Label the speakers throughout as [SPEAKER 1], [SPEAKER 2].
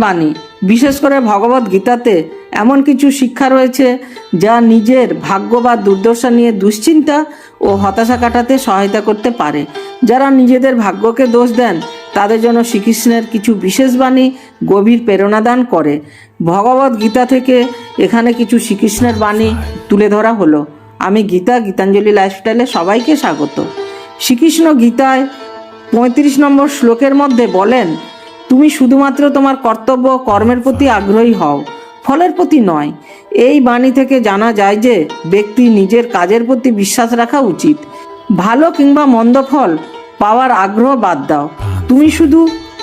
[SPEAKER 1] বাণী, বিশেষ করে ভগবদ গীতাতে এমন কিছু শিক্ষা রয়েছে যা নিজের ভাগ্য বা দুর্দশা নিয়ে দুশ্চিন্তা ও হতাশা কাটাতে সহায়তা করতে পারে। যারা নিজেদের ভাগ্যকে দোষ দেন তাদের জন্য শ্রীকৃষ্ণের কিছু বিশেষ বাণী গভীর প্রেরণা দান করে। ভগবদ গীতা থেকে এখানে কিছু শ্রীকৃষ্ণের বাণী তুলে ধরা হলো। আমি গীতাঞ্জলি লাইফস্টাইলে সবাইকে স্বাগত। শ্রীকৃষ্ণ গীতায় 35 নম্বর শ্লোকের মধ্যে বলেন, তুমি শুধুমাত্র তোমার কর্তব্য কর্মের প্রতি আগ্রহী হও, ফলের প্রতি নয়। এই বাণী থেকে জানা যায় যে ব্যক্তি নিজের কাজের প্রতি বিশ্বাস রাখা উচিত। ভালো কিংবা মন্দ ফল পাওয়ার আগ্রহ বাদ দাও, তুমি শুধু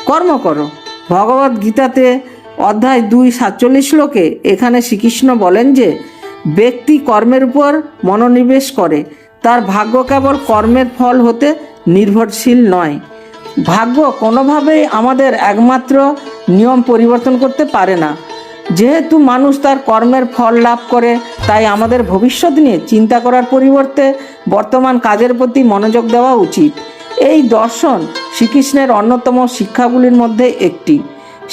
[SPEAKER 1] কর্ম করো। ভগবদ গীতাতে অধ্যায় 2:47 শ্লোকে এখানে শ্রীকৃষ্ণ বলেন যে ব্যক্তি কর্মের উপর মনোনিবেশ করে, তার ভাগ্য কেবল কর্মের ফল হতে নির্ভরশীল নয়। ভাগ্য কোনোভাবেই আমাদের একমাত্র নিয়ম পরিবর্তন করতে পারে না। যেহেতু মানুষ তার কর্মের ফল লাভ করে, তাই আমাদের ভবিষ্যৎ নিয়ে চিন্তা করার পরিবর্তে বর্তমান কাজের প্রতি মনোযোগ দেওয়া উচিত। এই দর্শন শ্রীকৃষ্ণের অন্যতম শিক্ষাগুলির মধ্যে একটি।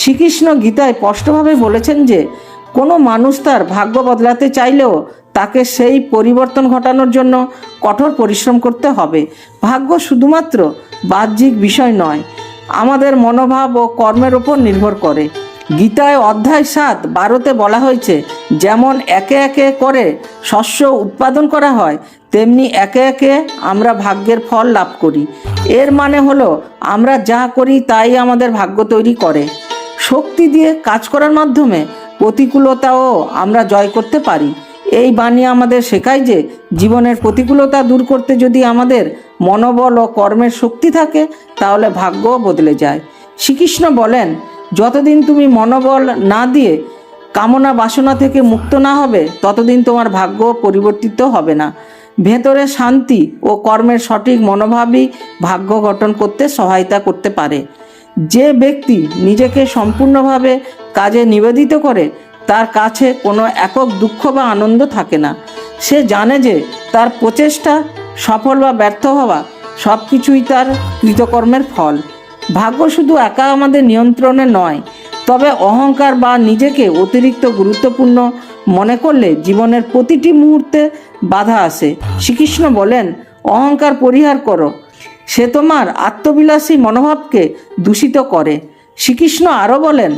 [SPEAKER 1] শ্রীকৃষ্ণ গীতায় স্পষ্টভাবে বলেছেন যে কোনো মানুষ তার ভাগ্য বদলাতে চাইলেও তাকে সেই পরিবর্তন ঘটানোর জন্য কঠোর পরিশ্রম করতে হবে। ভাগ্য শুধুমাত্র বাহ্যিক বিষয় নয়, আমাদের মনোভাব ও কর্মের উপর নির্ভর করে। গীতায় অধ্যায় 7:12 বলা হয়েছে, যেমন একে একে করে শস্য উৎপাদন করা হয়, তেমনি একে একে আমরা ভাগ্যের ফল লাভ করি। এর মানে হলো আমরা যা করি তাই আমাদের ভাগ্য তৈরি করে। শক্তি দিয়ে কাজ করার মাধ্যমে প্রতিকূলতাও আমরা জয় করতে পারি। এই বাণী আমাদের শেখায় যে জীবনের প্রতিকূলতা দূর করতে যদি আমাদের মনোবল ও কর্মের শক্তি থাকে, তাহলে ভাগ্যও বদলে যায়। শ্রীকৃষ্ণ বলেন, যতদিন তুমি মনোবল না দিয়ে কামনা বাসনা থেকে মুক্ত না হবে, ততদিন তোমার ভাগ্য পরিবর্তিত হবে না। ভেতরে শান্তি ও কর্মের সঠিক মনোভাবই ভাগ্য গঠন করতে সহায়তা করতে পারে। যে ব্যক্তি নিজেকে সম্পূর্ণভাবে কাজে নিবেদিত করে, তার কাছে কোনো একক দুঃখ বা আনন্দ থাকে না। সে জানে যে তার প্রচেষ্টা সফল বা ব্যর্থ হওয়া সব কিছুই তার কৃতকর্মের ফল। ভাগ্য শুধু একা আমাদের নিয়ন্ত্রণে নয়, তবে অহংকার বা নিজেকে অতিরিক্ত গুরুত্বপূর্ণ মনে করলে জীবনের প্রতিটি মুহূর্তে বাধা আসে। শ্রীকৃষ্ণ বলেন, অহংকার পরিহার করো, সে তোমার আত্মবিলাসী মনোভাবকে দূষিত করে। শ্রীকৃষ্ণ আরও বলেন,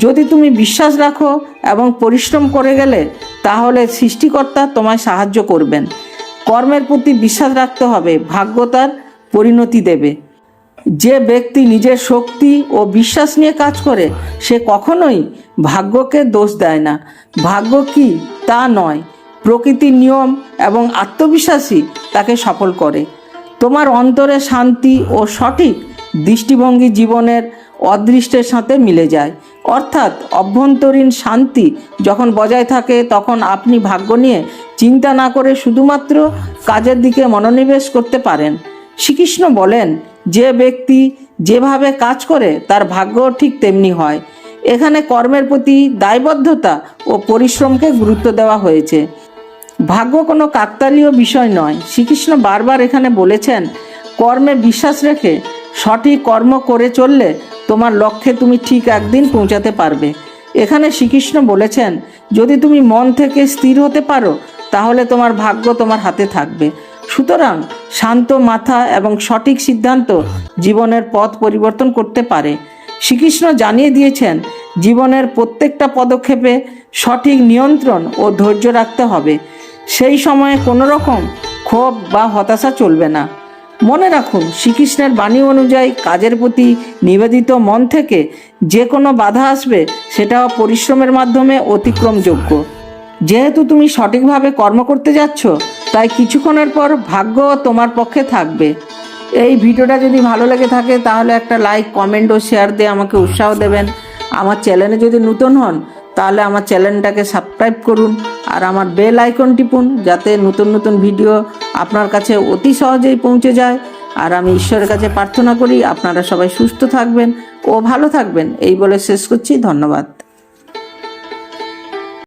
[SPEAKER 1] যদি তুমি বিশ্বাস রাখো এবং পরিশ্রম করে গেলে, তাহলে সৃষ্টিকর্তা তোমায় সাহায্য করবেন। কর্মের প্রতি বিশ্বাস রাখতে হবে, ভাগ্য তার পরিণতি দেবে। যে ব্যক্তি নিজের শক্তি ও বিশ্বাস নিয়ে কাজ করে, সে কখনোই ভাগ্যকে দোষ দেয় না। ভাগ্য কি তা নয়, প্রকৃতির নিয়ম এবং আত্মবিশ্বাসী তাকে সফল করে। তোমার অন্তরে শান্তি ও সঠিক দৃষ্টিভঙ্গি জীবনের অদৃষ্টের সাথে মিলে যায়। অর্থাৎ অভ্যন্তরীণ শান্তি যখন বজায় থাকে, তখন আপনি ভাগ্য নিয়ে চিন্তা না করে শুধুমাত্র কাজের দিকে মনোনিবেশ করতে পারেন। শ্রীকৃষ্ণ বলেন, যে ব্যক্তি যেভাবে কাজ করে তার ভাগ্য ঠিক তেমনি হয়। এখানে কর্মের প্রতি দায়বদ্ধতা ও পরিশ্রমকে গুরুত্ব দেওয়া হয়েছে। ভাগ্য কোনো কাকতালীয় বিষয় নয়। শ্রীকৃষ্ণ বারবার এখানে বলেছেন, কর্মে বিশ্বাস রেখে সঠিক কর্ম করে চললে তোমার লক্ষ্যে তুমি ঠিক একদিন পৌঁছাতে পারবে। এখানে শ্রীকৃষ্ণ বলেছেন, যদি তুমি মন থেকে স্থির হতে পারো, তাহলে তোমার ভাগ্য তোমার হাতে থাকবে। সুতরাং শান্ত মাথা এবং সঠিক সিদ্ধান্ত জীবনের পথ পরিবর্তন করতে পারে। শ্রীকৃষ্ণ জানিয়ে দিয়েছেন, জীবনের প্রত্যেকটা পদক্ষেপে সঠিক নিয়ন্ত্রণ ও ধৈর্য রাখতে হবে। সেই সময়ে কোনো রকম ক্ষোভ বা হতাশা চলবে না। মনে রাখুন, শ্রীকৃষ্ণের বাণী অনুযায়ী কাজের প্রতি নিবেদিত মন থেকে যে কোনো বাধা আসবে, সেটাও পরিশ্রমের মাধ্যমে অতিক্রমযোগ্য। যেহেতু তুমি সঠিকভাবে কর্ম করতে যাচ্ছ, তাই কিছুক্ষণের পর ভাগ্য তোমার পক্ষে থাকবে। এই ভিডিওটা যদি ভালো লেগে থাকে, তাহলে একটা লাইক, কমেন্ট ও শেয়ার দিয়ে আমাকে উৎসাহ দেবেন। আমার চ্যানেলে যদি নতুন হন, তাহলে আমার চ্যানেলটাকে সাবস্ক্রাইব করুন আর আমার বেল আইকন টিপুন, যাতে নতুন নতুন ভিডিও আপনার কাছে অতি সহজেই পৌঁছে যায়। আর আমি ঈশ্বরের কাছে প্রার্থনা করি আপনারা সবাই সুস্থ থাকবেন ও ভালো থাকবেন। এই বলে শেষ করছি। ধন্যবাদ।